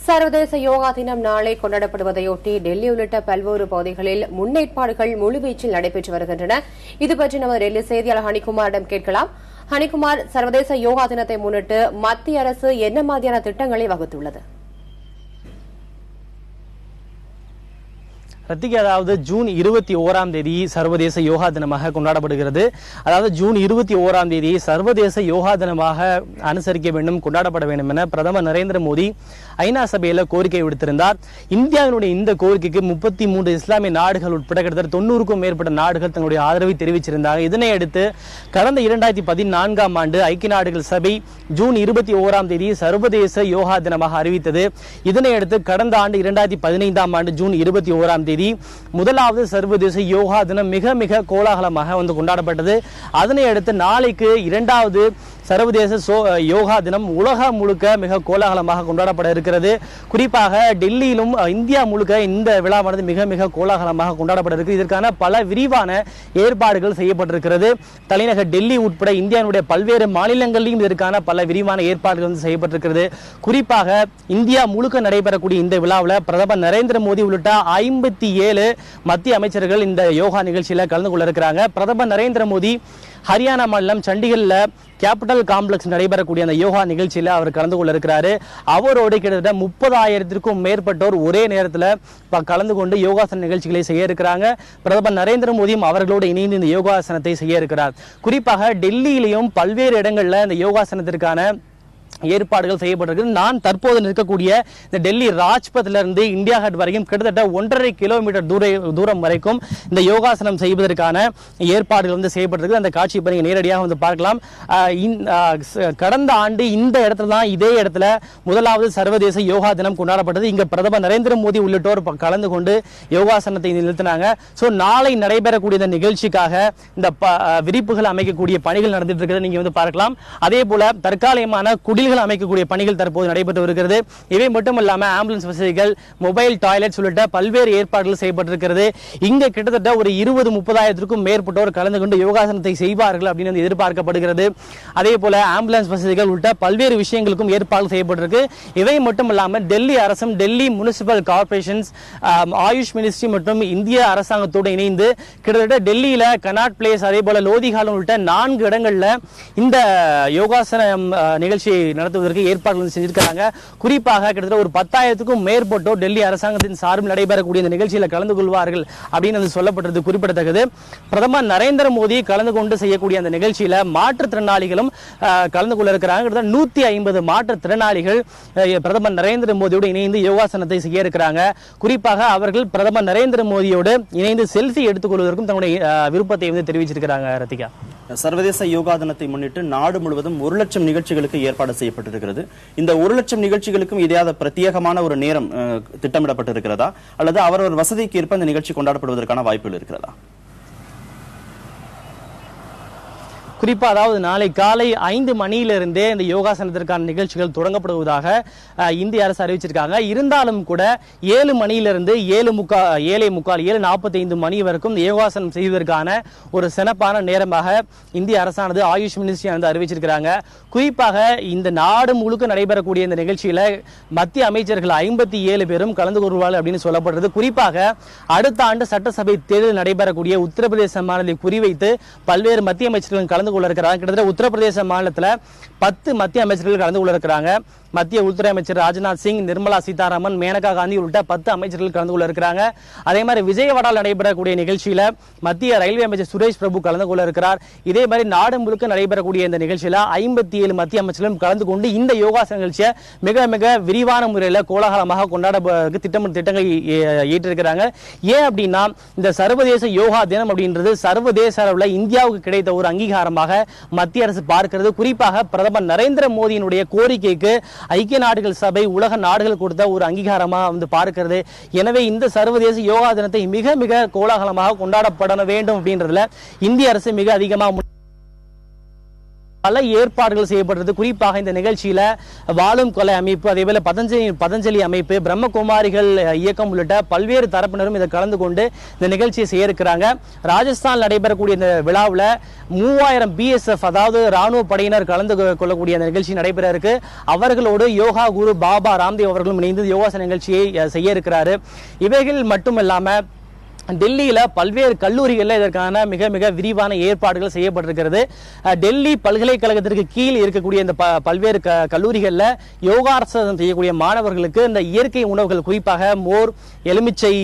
சர்வதேச யோகா தினம் நாளை கொண்டாடப்படுவதையொட்டி டெல்லி உள்ளிட்ட பல்வேறு பகுதிகளில் முன்னேற்பாடுகள் முழுவீச்சில் நடைபெற்று வருகின்றன. இதுபற்றி நமது டெல்லி செய்தியாளர் ஹனிகுமாரிடம் கேட்கலாம். ஹனிகுமார், சர்வதேச யோகா தினத்தை முன்னிட்டு மத்திய அரசு என்ன மாதிரியான திட்டங்களை வகுத்துள்ளது? ரத்திகா, அதாவது ஜூன் 21ஆம் தேதி சர்வதேச யோகா தினமாக கொண்டாடப்படுகிறது. அதாவது ஜூன் 21ஆம் தேதி சர்வதேச யோகா தினமாக அனுசரிக்க வேண்டும், கொண்டாடப்பட வேண்டும் என பிரதமர் நரேந்திர மோடி ஐநா சபையில் கோரிக்கை விடுத்திருந்தார். இந்தியாவினுடைய இந்த கோரிக்கைக்கு 33 இஸ்லாமிய நாடுகள் உட்பட கிட்டத்தட்ட 90க்கும் மேற்பட்ட நாடுகள் தங்களுடைய ஆதரவை தெரிவிச்சிருந்தாங்க. இதனை அடுத்து கடந்த 2014ஆம் ஆண்டு ஐக்கிய நாடுகள் சபை ஜூன் 21ஆம் தேதி சர்வதேச யோகா தினமாக அறிவித்தது. இதனை அடுத்து கடந்த ஆண்டு 2015ஆம் ஆண்டு ஜூன் 21ஆம் தேதி முதலாவது சர்வதேச யோகா தினம் மிக கோலாகலமாக கொண்டாடப்பட்டது. அதனை அடுத்து நாளைக்கு இரண்டாவது சர்வதேச யோகா தினம் உலகம் முழுக்க மிக கோலாகலமாக கொண்டாடப்பட இருக்கிறது. குறிப்பாக டெல்லியிலும் இந்தியா முழுக்க இந்த விழாவானது மிக கோலாகலமாக கொண்டாடப்பட இருக்கு. இதற்கான பல விரிவான ஏற்பாடுகள் செய்யப்பட்டிருக்கிறது. தலைநகர் டெல்லி உட்பட இந்தியாவுடைய பல்வேறு மாநிலங்களிலும் இதற்கான பல விரிவான ஏற்பாடுகள் செய்யப்பட்டிருக்கிறது. குறிப்பாக இந்தியா முழுக்க நடைபெறக்கூடிய இந்த விழாவில் பிரதமர் நரேந்திர மோடி உள்ளிட்ட 57 மத்திய அமைச்சர்கள் இந்த யோகா நிகழ்ச்சியில் கலந்து கொள்ள இருக்கிறாங்க. பிரதமர் நரேந்திர மோடி ஹரியானா மாநிலம் சண்டிகர்ல கேபிட்டல் காம்ப்ளெக்ஸ் நடைபெறக்கூடிய அந்த யோகா நிகழ்ச்சியில் அவர் கலந்து கொள்ள இருக்கிறாரு. அவரோடு கிட்டத்தட்ட 30,000க்கும் மேற்பட்டோர் ஒரே நேரத்தில் கலந்து கொண்டு யோகாசன நிகழ்ச்சிகளை செய்ய இருக்கிறாங்க. பிரதமர் நரேந்திர மோடியும் அவர்களோடு இணைந்து இந்த யோகாசனத்தை செய்ய இருக்கிறார். குறிப்பாக டெல்லியிலையும் பல்வேறு இடங்கள்ல இந்த யோகாசனத்திற்கான ஏற்பாடுகள் செய்யப்பட்டிருக்கு. நான் தற்போது நிற்கக்கூடிய இந்த டெல்லி ராஜ்பத்ல இருந்து இந்தியா கேட் வரைக்கும் கிட்டத்தட்ட 1.5 கிலோமீட்டர் தூரம் வரைக்கும் இந்த யோகாசனம் செய்வதற்கான ஏற்பாடுகள் செய்யப்பட்டிருக்கு. அந்த காட்சி நீங்க நேரடியாக பார்க்கலாம். கடந்த ஆண்டு இந்த இடத்துல தான், இதே இடத்துல முதலாவது சர்வதேச யோகா தினம் கொண்டாடப்பட்டது. இங்க பிரதமர் நரேந்திர மோடி உள்ளிட்டோர் கலந்து கொண்டு யோகாசனத்தை நிறுத்தினாங்க. நாளை நடைபெறக்கூடிய இந்த நிகழ்ச்சிக்காக இந்த விரிப்புகள் அமைக்கக்கூடிய பணிகள் நடந்துட்டு இருக்கிறது நீங்க பார்க்கலாம். அதே போல தற்காலிகமான குடில்கள் அமைக்கக்கூடிய பணிகள் தற்போது நடைபெற்று வருகிறது. இவை மட்டுமல்லாம ஆம்புலன்ஸ் வசதிகள், மொபைல் டாய்லெட்ஸ் உள்ளிட்ட பல்வேறு ஏற்பாடுகள் செய்யப்பட்டிருக்கிறது. இங்க கிட்டத்தட்ட ஒரு 20-30,000க்கும் மேற்பட்டோர் கலந்து கொண்டு யோகாசனத்தை செய்வார்கள் அப்படின்னு எதிர்பார்க்கப்படுகிறது. அதே போல ஆம்புலன்ஸ் வசதிகள் உள்ளிட்ட பல்வேறு விஷயங்களுக்கும் ஏற்பாடு செய்யப்பட்டிருக்கு. இவை மட்டுமல்லாம டெல்லி அரசும், Delhi municipal corporations, AYUSH ministry மற்றும் இந்திய அரசாங்கத்தோடு இணைந்து கிட்டத்தட்ட டெல்லியில கனாட் பிளேஸ், அதே போல லோதிகாலம் உள்ளிட்ட 4 இடங்கள்ல இந்த யோகாசன நிகழ்ச்சியை நடத்துவதற்கு ஏற்பாடுகள் செஞ்சிருக்காங்க. குறிப்பாக கிட்டத்தட்ட ஒரு 10,000க்கும் மேற்பட்டோர் டெல்லி அரசாங்கத்தின் சார்பில் நடைபெறக்கூடிய இந்த நிகழ்ச்சியில் கலந்து கொள்வார்கள் அப்படின்னு சொல்லப்பட்டது குறிப்பிடத்தக்கது. பிரதமர் நரேந்திர மோடி கலந்து கொண்டு செய்யக்கூடிய அந்த நிகழ்ச்சியில மாற்றுத்திறனாளிகளும் கலந்து கொள்ள இருக்கிறாங்க. கிட்டத்தட்ட 150 மாற்றுத்திறனாளிகள் பிரதமர் நரேந்திர மோடியோடு இணைந்து யோகாசனத்தை செய்ய இருக்கிறாங்க. குறிப்பாக அவர்கள் பிரதமர் நரேந்திர மோடியோடு இணைந்து செல்ஃபி எடுத்துக் கொள்வதற்கும் தன்னுடைய விருப்பத்தை தெரிவிச்சிருக்கிறாங்க. ரத்திகா, சர்வதேச யோகா தினத்தை முன்னிட்டு நாடு முழுவதும் 1 லட்சம் நிகழ்ச்சிகளுக்கு ஏற்பாடு செய்யப்பட்டிருக்கிறது. இந்த 1 லட்சம் நிகழ்ச்சிகளுக்கும் இதையாவது பிரத்யேகமான ஒரு நேரம் திட்டமிடப்பட்டிருக்கிறதா, அல்லது அவரவர் வசதிக்கு ஏற்ப இந்த நிகழ்ச்சி கொண்டாடப்படுவதற்கான வாய்ப்புகள் இருக்கிறதா? குறிப்பா அதாவது நாளை காலை 5 மணியிலிருந்தே இந்த யோகாசனத்திற்கான நிகழ்ச்சிகள் தொடங்கப்படுவதாக இந்திய அரசு அறிவிச்சிருக்காங்க. இருந்தாலும் கூட 7 மணியிலிருந்து 7:45 மணி வரைக்கும் இந்த யோகாசனம் செய்வதற்கான ஒரு சிறப்பான நேரமாக இந்திய அரசானது ஆயுஷ் மினிஸ்ட்ரி அறிவிச்சிருக்கிறாங்க. குறிப்பாக இந்த நாடு முழுக்க நடைபெறக்கூடிய இந்த நிகழ்ச்சியில மத்திய அமைச்சர்கள் 57 பேரும் கலந்து கொள்வார்கள் அப்படின்னு சொல்லப்படுறது. குறிப்பாக அடுத்த ஆண்டு சட்டசபை தேர்தல் நடைபெறக்கூடிய உத்தரப்பிரதேச மாநிலத்தை குறிவைத்து பல்வேறு மத்திய அமைச்சர்கள் கலந்து கொள்ள இருக்கிறாங்க. கிட்டத்தட்ட உத்தரப்பிரதேச மாநிலத்தில் 10 மத்திய அமைச்சர்கள் கலந்து கொள்ள இருக்கிறாங்க. மத்திய உள்துறை அமைச்சர் ராஜ்நாத் சிங், நிர்மலா சீதாராமன், மேனகா காந்தி உள்ளிட்ட 10 அமைச்சர்கள் கலந்து கொள்ள இருக்கிறாங்க. அதே மாதிரி விஜயவாடாவில் நடைபெறக்கூடிய நிகழ்ச்சியில மத்திய ரயில்வே அமைச்சர் சுரேஷ் பிரபு கலந்து கொள்ள இருக்கிறார். இதே மாதிரி நாடு முழுக்க நடைபெறக்கூடிய இந்த நிகழ்ச்சியில 57 மத்திய அமைச்சர்களும் கலந்து கொண்டு இந்த யோகாசன நிகழ்ச்சியை மிக விரிவான முறையில் கோலாகலமாக கொண்டாட திட்டங்கள் ஏற்றிருக்கிறாங்க. ஏன் அப்படின்னா இந்த சர்வதேச யோகா தினம் அப்படின்றது சர்வதேச அளவில் இந்தியாவுக்கு கிடைத்த ஒரு அங்கீகாரமாக மத்திய அரசு பார்க்கிறது. குறிப்பாக பிரதமர் நரேந்திர மோடியினுடைய கோரிக்கைக்கு ஐக்கிய நாடுகள் சபை, உலக நாடுகள் கொடுத்த ஒரு அங்கீகாரமா பார்க்கிறது. எனவே இந்த சர்வதேச யோகா தினத்தை மிக கோலாகலமாக கொண்டாடப்பட வேண்டும் அப்படின்றதுல இந்திய அரசு மிக அதிகமாக பல ஏற்பாடுகள் செய்யப்பட்டது. குறிப்பாக இந்த நிகழ்ச்சியில வாழும் கொலை அமைப்பு, அதேபோல பதஞ்சலி அமைப்பு, பிரம்மகுமாரிகள் இயக்கம் உள்ளிட்ட பல்வேறு தரப்பினரும் இதை கலந்து கொண்டு இந்த நிகழ்ச்சியை செய்ய இருக்கிறாங்க. ராஜஸ்தான் நடைபெறக்கூடிய இந்த விழாவில் 3000 BSF அதாவது ராணுவ படையினர் கலந்து கொள்ளக்கூடிய அந்த நிகழ்ச்சி நடைபெற இருக்கு. அவர்களோடு யோகா குரு பாபா ராம்தேவ் அவர்களும் இணைந்து யோகாசன நிகழ்ச்சியை செய்ய இருக்கிறாரு. இவைகள் மட்டுமல்லாம டெல்லியில பல்வேறு கல்லூரிகளில் இதற்கான மிக மிக விரிவான ஏற்பாடுகள் செய்யப்பட்டிருக்கிறது. டெல்லி பல்கலைக்கழகத்திற்கு கீழ் இருக்கக்கூடிய இந்த பல்வேறு கல்லூரிகளில் யோகாசனம் செய்யக்கூடிய மாணவர்களுக்கு இந்த இயற்கை உணவுகள், குறிப்பாக மோர், எலுமிச்சை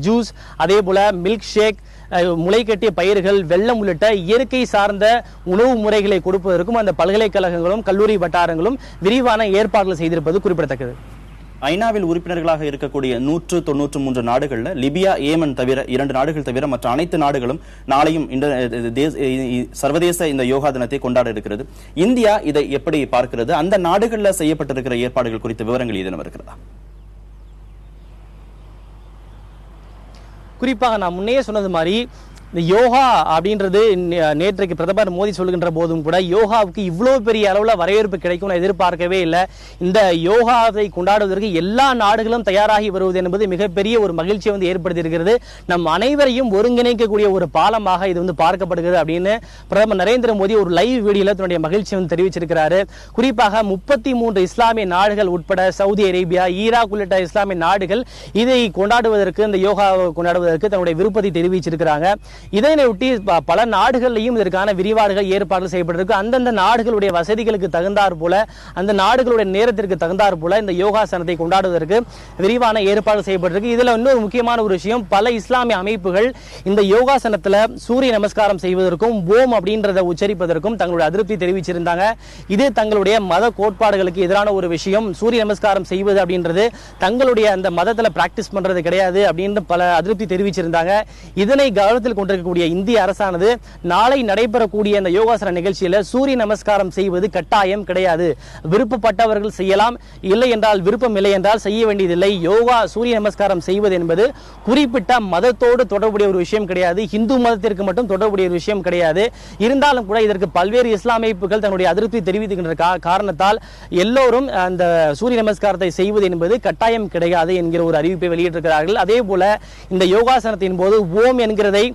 ஜூஸ், அதே போல மில்க் ஷேக், முளைக்கட்டிய பயிர்கள், வெள்ளம் உள்ளிட்ட இயற்கை சார்ந்த உணவு முறைகளை கொடுப்பதற்கும் அந்த பல்கலைக்கழகங்களும் கல்லூரி வட்டாரங்களும் விரிவான ஏற்பாடுகள் செய்திருப்பது குறிப்பிடத்தக்கது. ஐநாவில் உறுப்பினர்களாக இருக்கக்கூடிய 193 நாடுகள்ல லிபியா, ஏமன் தவிர 2 நாடுகள் தவிர மற்ற அனைத்து நாடுகளும் நாளையும் சர்வதேச இந்த யோகா தினத்தை கொண்டாட இருக்கிறது. இந்தியா இதை எப்படி பார்க்கிறது? அந்த நாடுகளில் செய்யப்பட்டிருக்கிற ஏற்பாடுகள் குறித்த விவரங்கள் ஏதேனும் இருக்கிறதா? குறிப்பாக நான் முன்னே சொன்னது மாதிரி இந்த யோகா அப்படின்றது நேற்றைக்கு பிரதமர் மோடி சொல்கின்ற போதும் கூட யோகாவுக்கு இவ்வளவு பெரிய அளவில் வரவேற்பு கிடைக்கும் நான் எதிர்பார்க்கவே இல்லை. இந்த யோகாவை கொண்டாடுவதற்கு எல்லா நாடுகளும் தயாராகி வருவது என்பது மிகப்பெரிய ஒரு மகிழ்ச்சியை ஏற்படுத்தி இருக்கிறது. நம் அனைவரையும் ஒருங்கிணைக்கக்கூடிய ஒரு பாலமாக இது பார்க்கப்படுகிறது அப்படின்னு பிரதமர் நரேந்திர மோடி ஒரு லைவ் வீடியோல தன்னுடைய மகிழ்ச்சியை தெரிவிச்சிருக்கிறாரு. குறிப்பாக 33 இஸ்லாமிய நாடுகள் உட்பட சவுதி அரேபியா, ஈராக் உள்ளிட்ட இஸ்லாமிய நாடுகள் இதை கொண்டாடுவதற்கு, இந்த யோகாவை கொண்டாடுவதற்கு தன்னுடைய விருப்பத்தை தெரிவிச்சிருக்கிறாங்க. இதனையொட்டி பல நாடுகளிலும் இதற்கான விரிவாடுகள் ஏற்பாடுகள் செய்யப்பட்டிருக்கு. அந்தந்த நாடுகளுடைய வசதிகளுக்கு தகுந்தாற் போல, அந்த நாடுகளுடைய நேரத்திற்கு தகுந்தாற் போல இந்த யோகாசனத்தை கொண்டாடுவதற்கு விரிவான ஏற்பாடு செய்யப்பட்டிருக்கு. இதுல இன்னொரு முக்கியமான ஒரு விஷயம், பல இஸ்லாமிய அமைப்புகள் இந்த யோகாசனத்துல சூரிய நமஸ்காரம் செய்வதற்கும் ஓம் அப்படின்றத உச்சரிப்பதற்கும் தங்களுடைய அதிருப்தி தெரிவிச்சிருந்தாங்க. இது தங்களுடைய மத கோட்பாடுகளுக்கு எதிரான ஒரு விஷயம். சூரிய நமஸ்காரம் செய்வது அப்படின்றது தங்களுடைய அந்த மதத்துல பிராக்டிஸ் பண்றது கிடையாது அப்படின்னு பல அதிருப்தி தெரிவிச்சிருந்தாங்க. இதனை கவனத்தில் கொண்டிருக்கக்கூடிய இந்திய அரசானது நாளை நடைபெறக்கூடிய இந்த யோகாசன நிகழ்ச்சியில சூரிய நமஸ்காரம் செய்வது கட்டாயம் கிடையாது. விருப்பப்பட்டவர்கள் செய்யலாம், இல்லை என்றால் விருப்பம் இல்லை என்றால் செய்ய வேண்டியதில்லை. யோகா சூரிய நமஸ்காரம் செய்வது என்பது குறிப்பிட்ட மதத்தோடு தொடர்புடைய ஒரு விஷயம் கிடையாது, இந்து மதத்திற்கு மட்டும் தொடர்புடைய ஒரு விஷயம் கிடையாது. இருந்தாலும் கூட இதற்கு பல்வேறு இஸ்லாமிய அமைப்புகள் தன்னுடைய அதிருப்தி தெரிவிக்கின்ற காரணத்தால் எல்லோரும் அந்த சூரிய நமஸ்காரத்தை செய்வது என்பது கட்டாயம் கிடையாது என்கிற ஒரு அறிவிப்பை வெளியிட்டிருக்கிறார்கள். அதே போல இந்த யோகாசனத்தின் போது ஓம் என்கிறதை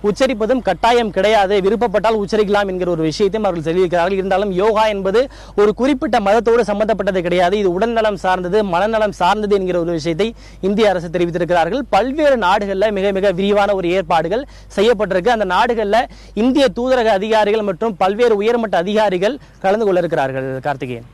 உச்சரிப்பதும் கட்டாயம் கிடையாது, விருப்பப்பட்டால் உச்சரிக்கலாம் என்கிற ஒரு விஷயத்தையும் அவர்கள் தெரிவிக்கிறார்கள். இருந்தாலும் யோகா என்பது ஒரு குறிப்பிட்ட மதத்தோடு சம்பந்தப்பட்டது கிடையாது, இது உடல்நலம் சார்ந்தது, மனநலம் சார்ந்தது என்கிற ஒரு விஷயத்தை இந்திய அரசு தெரிவித்திருக்கிறார்கள். பல்வேறு நாடுகளில் மிக மிக விரிவான ஒரு ஏற்பாடுகள் செய்யப்பட்டிருக்கு. அந்த நாடுகளில் இந்திய தூதரக அதிகாரிகள் மற்றும் பல்வேறு உயர்மட்ட அதிகாரிகள் கலந்து கொள்ள இருக்கிறார்கள். கார்த்திகேயன்.